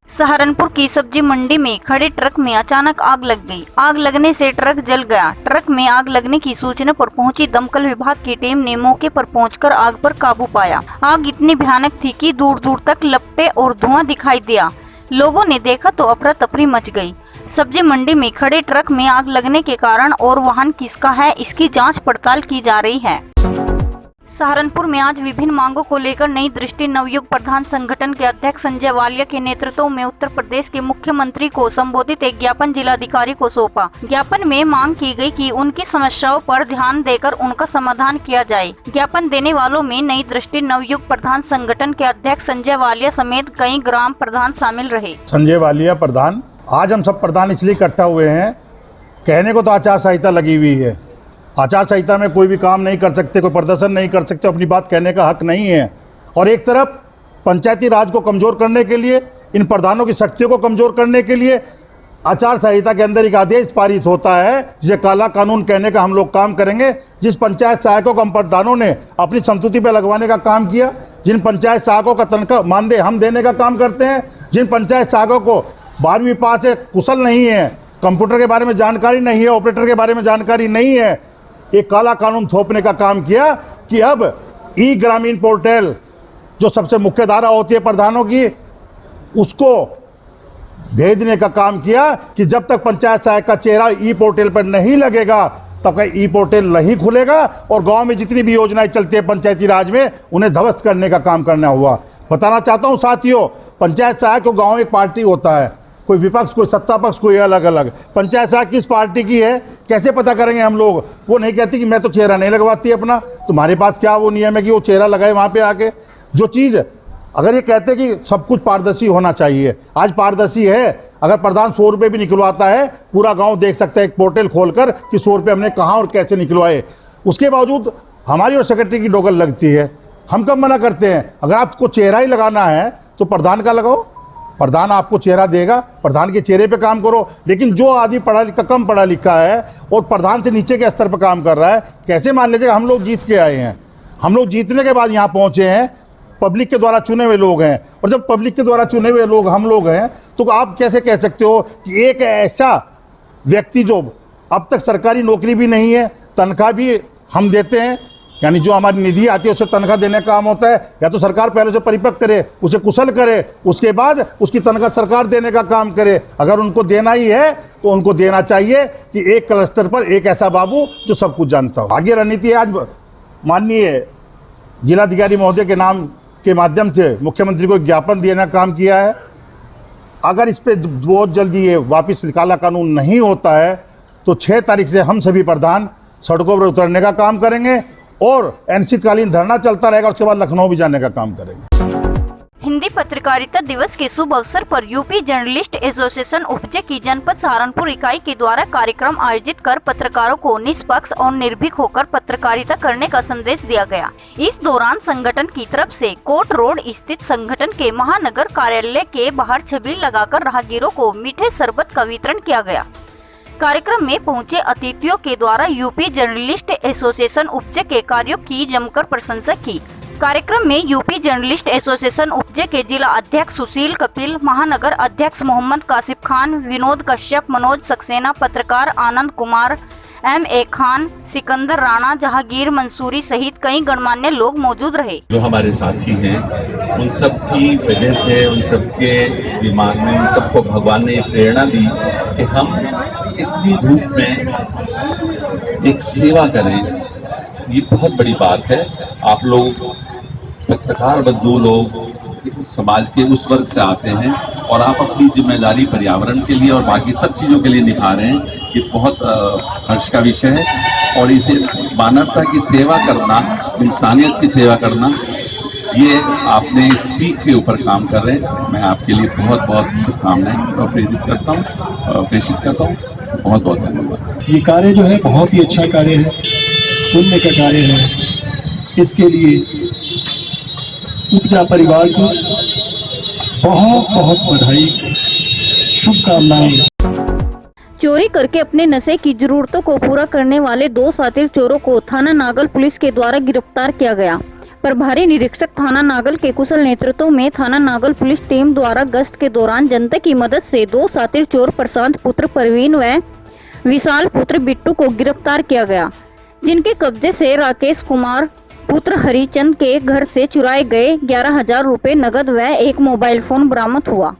सहारनपुर की सब्जी मंडी में खड़े ट्रक में अचानक आग लग गई। आग लगने से ट्रक जल गया। ट्रक में आग लगने की सूचना पर पहुंची दमकल विभाग की टीम ने मौके पर पहुंचकर आग पर काबू पाया। आग इतनी भयानक थी कि दूर दूर तक लपटे और धुआं दिखाई दिया। लोगों ने देखा तो अफरा तफरी मच गई। सब्जी मंडी में खड़े ट्रक में आग लगने के कारण और वाहन किसका है, इसकी जाँच पड़ताल की जा रही है। सहारनपुर में आज विभिन्न मांगों को लेकर नई दृष्टि नवयुग प्रधान संगठन के अध्यक्ष संजय वालिया के नेतृत्व में उत्तर प्रदेश के मुख्यमंत्री को संबोधित एक ज्ञापन जिलाधिकारी को सौंपा। ज्ञापन में मांग की गई कि उनकी समस्याओं पर ध्यान देकर उनका समाधान किया जाए। ज्ञापन देने वालों में नई दृष्टि नवयुग प्रधान संगठन के अध्यक्ष संजय वालिया समेत कई ग्राम प्रधान शामिल रहे। संजय वालिया प्रधान, आज हम सब प्रधान इसलिए इकट्ठा हुए हैं, कहने को तो आचार संहिता लगी हुई है। आचार संहिता में कोई भी काम नहीं कर सकते, कोई प्रदर्शन नहीं कर सकते, अपनी बात कहने का हक नहीं है। और एक तरफ पंचायती राज को कमज़ोर करने के लिए, इन प्रधानों की शक्तियों को कमज़ोर करने के लिए आचार संहिता के अंदर एक आदेश पारित होता है जिसे काला कानून कहने का हम लोग काम करेंगे। जिस पंचायत सहायकों को हम प्रधानों ने अपनी संस्तुति पर लगवाने का काम किया, जिन पंचायत सहायकों का तनख्वाह मानदेय हम देने का काम करते हैं, जिन पंचायत सहायकों को 12वीं पास है, कुशल नहीं है, कंप्यूटर के बारे में जानकारी नहीं है, ऑपरेटर के बारे में जानकारी नहीं है, एक काला कानून थोपने का काम किया कि अब ई ग्रामीण पोर्टल जो सबसे मुख्य धारा होती है प्रधानों की, उसको भेजने का काम किया कि जब तक पंचायत सहायक का चेहरा ई पोर्टल पर नहीं लगेगा तब तक ई पोर्टल नहीं खुलेगा और गांव में जितनी भी योजनाएं चलती है पंचायती राज में उन्हें ध्वस्त करने का काम करना हुआ। बताना चाहता हूं साथियों, पंचायत सहायक को गाँव एक पार्टी होता है, कोई विपक्ष, कोई सत्ता पक्ष, कोई अलग अलग। पंचायत सहायक किस पार्टी की है कैसे पता करेंगे हम लोग? वो नहीं कहती कि मैं तो चेहरा नहीं लगवाती अपना, तुम्हारे पास क्या वो नियम है कि वो चेहरा लगाए वहाँ पे आके? जो चीज़ अगर ये कहते कि सब कुछ पारदर्शी होना चाहिए, आज पारदर्शी है। अगर प्रधान 100 रुपये भी निकलवाता है, पूरा गाँव देख सकता है एक पोर्टल खोलकर कि 100 रुपये हमने कहाँ और कैसे निकलवाए। उसके बावजूद हमारी और सेक्रेटरी की डोगल लगती है। हम कब मना करते हैं? अगर आपको चेहरा ही लगाना है तो प्रधान का लगाओ, प्रधान आपको चेहरा देगा, प्रधान के चेहरे पे काम करो। लेकिन जो आदमी पढ़ा लिखा, कम पढ़ा लिखा है और प्रधान से नीचे के स्तर पर काम कर रहा है, कैसे मान लीजिएगा? हम लोग जीत के आए हैं, हम लोग जीतने के बाद यहाँ पहुँचे हैं, पब्लिक के द्वारा चुने हुए लोग हैं। और जब पब्लिक के द्वारा चुने हुए लोग हम लोग हैं तो आप कैसे कह सकते हो कि एक ऐसा व्यक्ति जो अब तक सरकारी नौकरी भी नहीं है, तनख्वाह भी हम देते हैं, यानी जो हमारी निधि आती है उससे तनख्वाह देने का काम होता है, या तो सरकार पहले से परिपक्व करे, उसे कुशल करे, उसके बाद उसकी तनख्वाह सरकार देने का काम करे। अगर उनको देना ही है तो उनको देना चाहिए कि एक क्लस्टर पर एक ऐसा बाबू जो सब कुछ जानता हो। आगे रणनीति आज माननीय जिलाधिकारी महोदय के नाम के माध्यम से मुख्यमंत्री को ज्ञापन देने का काम किया है। अगर इस पर बहुत जल्दी ये वापस काला कानून नहीं होता है तो 6 तारीख से हम सभी प्रधान सड़कों पर उतरने का काम करेंगे और अनिश्चितकालीन धरना चलता रहेगा। उसके बाद लखनऊ भी जाने का काम करेंगे। हिंदी पत्रकारिता दिवस के शुभ अवसर पर यूपी जर्नलिस्ट एसोसिएशन उपजे की जनपद सहारनपुर इकाई के द्वारा कार्यक्रम आयोजित कर पत्रकारों को निष्पक्ष और निर्भीक होकर पत्रकारिता करने का संदेश दिया गया। इस दौरान संगठन की तरफ से कोट रोड स्थित संगठन के महानगर कार्यालय के बाहर छबील लगाकर राहगीरों को मीठे शरबत का वितरण किया गया। कार्यक्रम में पहुंचे अतिथियों के द्वारा यूपी जर्नलिस्ट एसोसिएशन उपजे के कार्यों की जमकर प्रशंसा की। कार्यक्रम में यूपी जर्नलिस्ट एसोसिएशन उपजे के जिला अध्यक्ष सुशील कपिल, महानगर अध्यक्ष मोहम्मद कासिफ खान, विनोद कश्यप, मनोज सक्सेना, पत्रकार आनंद कुमार, M.A. खान, सिकंदर राणा, जहांगीर मंसूरी सहित कई गणमान्य लोग मौजूद रहे। जो हमारे साथी हैं उन सब की वजह से, उन सब के दिमाग में, उन सबको भगवान ने प्रेरणा दी कि हम इतनी धूप में एक सेवा करें। ये बहुत बड़ी बात है। आप लोग पत्रकार बंधु लोग समाज के उस वर्ग से आते हैं और आप अपनी जिम्मेदारी पर्यावरण के लिए और बाकी सब चीज़ों के लिए निभा रहे हैं। ये बहुत हर्ष का विषय है और इसे मानवता की सेवा करना, इंसानियत की सेवा करना, ये आपने सीख के ऊपर काम कर रहे हैं। मैं आपके लिए बहुत बहुत शुभकामनाएं और प्रेषित करता हूँ। बहुत बहुत धन्यवाद। ये कार्य जो है बहुत ही अच्छा कार्य है, पुण्य का कार्य है। इसके लिए उपजा परिवार को बहुत बहुत बधाई, शुभकामनाएं। चोरी करके अपने नशे की जरूरतों को पूरा करने वाले 2 शातिर चोरों को थाना नागल पुलिस के द्वारा गिरफ्तार किया गया। प्रभारी निरीक्षक थाना नागल के कुशल नेतृत्व में थाना नागल पुलिस टीम द्वारा गश्त के दौरान जनता की मदद से 2 शातिर चोर प्रशांत पुत्र परवीन व विशाल पुत्र बिट्टू को गिरफ्तार किया गया, जिनके कब्जे से राकेश कुमार पुत्र हरिचंद के घर से चुराए गए 11,000 रुपए नगद व एक मोबाइल फोन बरामद हुआ।